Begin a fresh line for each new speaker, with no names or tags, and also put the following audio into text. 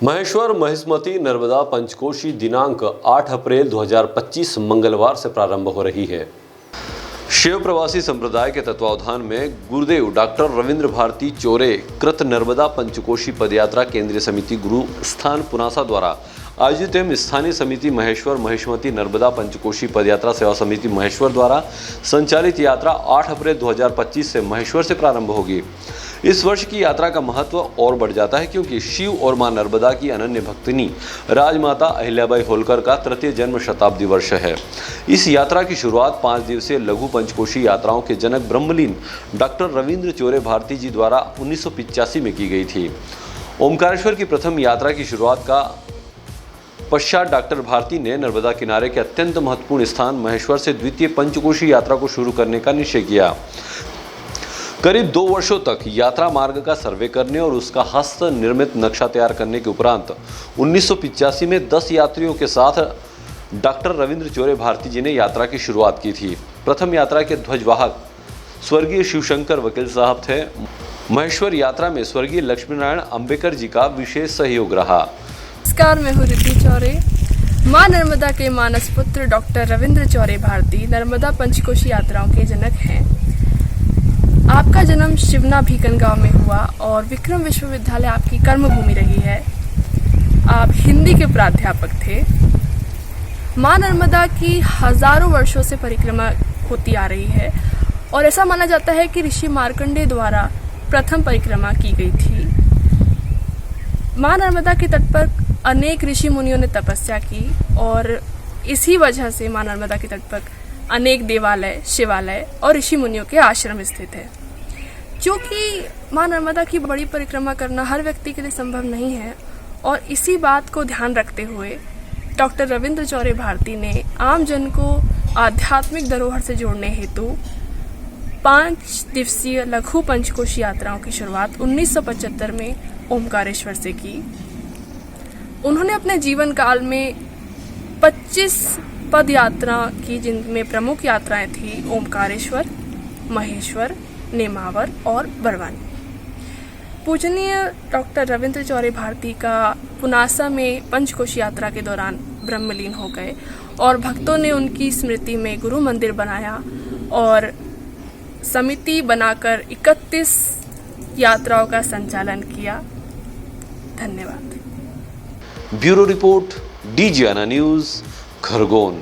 महेश्वर महिष्मती नर्मदा पंचकोशी दिनांक 8 अप्रैल 2025 मंगलवार से प्रारंभ हो रही है। शिव प्रवासी संप्रदाय के तत्वावधान में गुरुदेव डॉक्टर रविंद्र भारती चोरे कृत नर्मदा पंचकोशी पदयात्रा केंद्रीय समिति गुरु स्थान पुनासा द्वारा आयोजित एवं स्थानीय समिति महेश्वर महिष्मती नर्मदा पंचकोशी पदयात्रा सेवा समिति महेश्वर द्वारा संचालित यात्रा 8 अप्रैल 2025 से महेश्वर से प्रारंभ होगी। इस वर्ष की यात्रा का महत्व और बढ़ जाता है क्योंकि शिव और मां नर्मदा की अनन्य भक्तिनी राजमाता अहिल्याबाई होलकर का तृतीय जन्म शताब्दी वर्ष है। इस यात्रा की शुरुआत 5 दिवसीय लघु पंचकोशी यात्राओं के जनक ब्रह्मलीन डॉक्टर रविंद्र चोरे भारती जी द्वारा 1985 में की गई थी। ओमकारेश्वर की प्रथम यात्रा की शुरुआत का पश्चात डॉक्टर भारती ने नर्मदा किनारे के अत्यंत महत्वपूर्ण स्थान महेश्वर से द्वितीय पंचकोशी यात्रा को शुरू करने का निश्चय किया। करीब 2 वर्षों तक यात्रा मार्ग का सर्वे करने और उसका हस्त निर्मित नक्शा तैयार करने के उपरांत 1985 में 10 यात्रियों के साथ डॉक्टर रविंद्र चोरे भारती जी ने यात्रा की शुरुआत की थी। प्रथम यात्रा के ध्वजवाहक स्वर्गीय शिवशंकर वकील साहब थे। महेश्वर यात्रा में स्वर्गीय लक्ष्मीनारायण अंबेकर जी का विशेष सहयोग रहा।
नमस्कार, मैं हूँ रिद्धि चौरे। मां नर्मदा के मानस पुत्र डॉक्टर रविंद्र चौरे भारती नर्मदा पंचकोशी यात्राओं के जनक हैं। आपका जन्म शिवना भीकन गांव में हुआ और विक्रम विश्वविद्यालय आपकी कर्मभूमि रही है। आप हिंदी के प्राध्यापक थे। मां नर्मदा की हजारों वर्षों से परिक्रमा होती आ रही है और ऐसा माना जाता है कि ऋषि मार्कंडेय द्वारा प्रथम परिक्रमा की गई थी। मां नर्मदा के तट पर अनेक ऋषि मुनियों ने तपस्या की और इसी वजह से मां नर्मदा के तट पर अनेक देवालय, शिवालय और ऋषि मुनियों के आश्रम स्थित है। क्योंकि मां नर्मदा की बड़ी परिक्रमा करना हर व्यक्ति के लिए संभव नहीं है और इसी बात को ध्यान रखते हुए डॉक्टर रविंद्र चौरे भारती ने आम जन को आध्यात्मिक धरोहर से जोड़ने हेतु 5 दिवसीय लघु पंचकोशी यात्राओं की शुरुआत 1975 में ओमकारेश्वर से की। उन्होंने अपने जीवन काल में 25 पद यात्रा की, जिनमें प्रमुख यात्राएं थी ओमकारेश्वर, महेश्वर, नेमावर और बरवानी। पूजनीय डॉक्टर रविंद्र चौरे भारती का पुनासा में पंचकोशी यात्रा के दौरान ब्रह्मलीन हो गए और भक्तों ने उनकी स्मृति में गुरु मंदिर बनाया और समिति बनाकर 31 यात्राओं का संचालन किया। धन्यवाद।
ब्यूरो रिपोर्ट, डीजीआना न्यूज, खरगोन।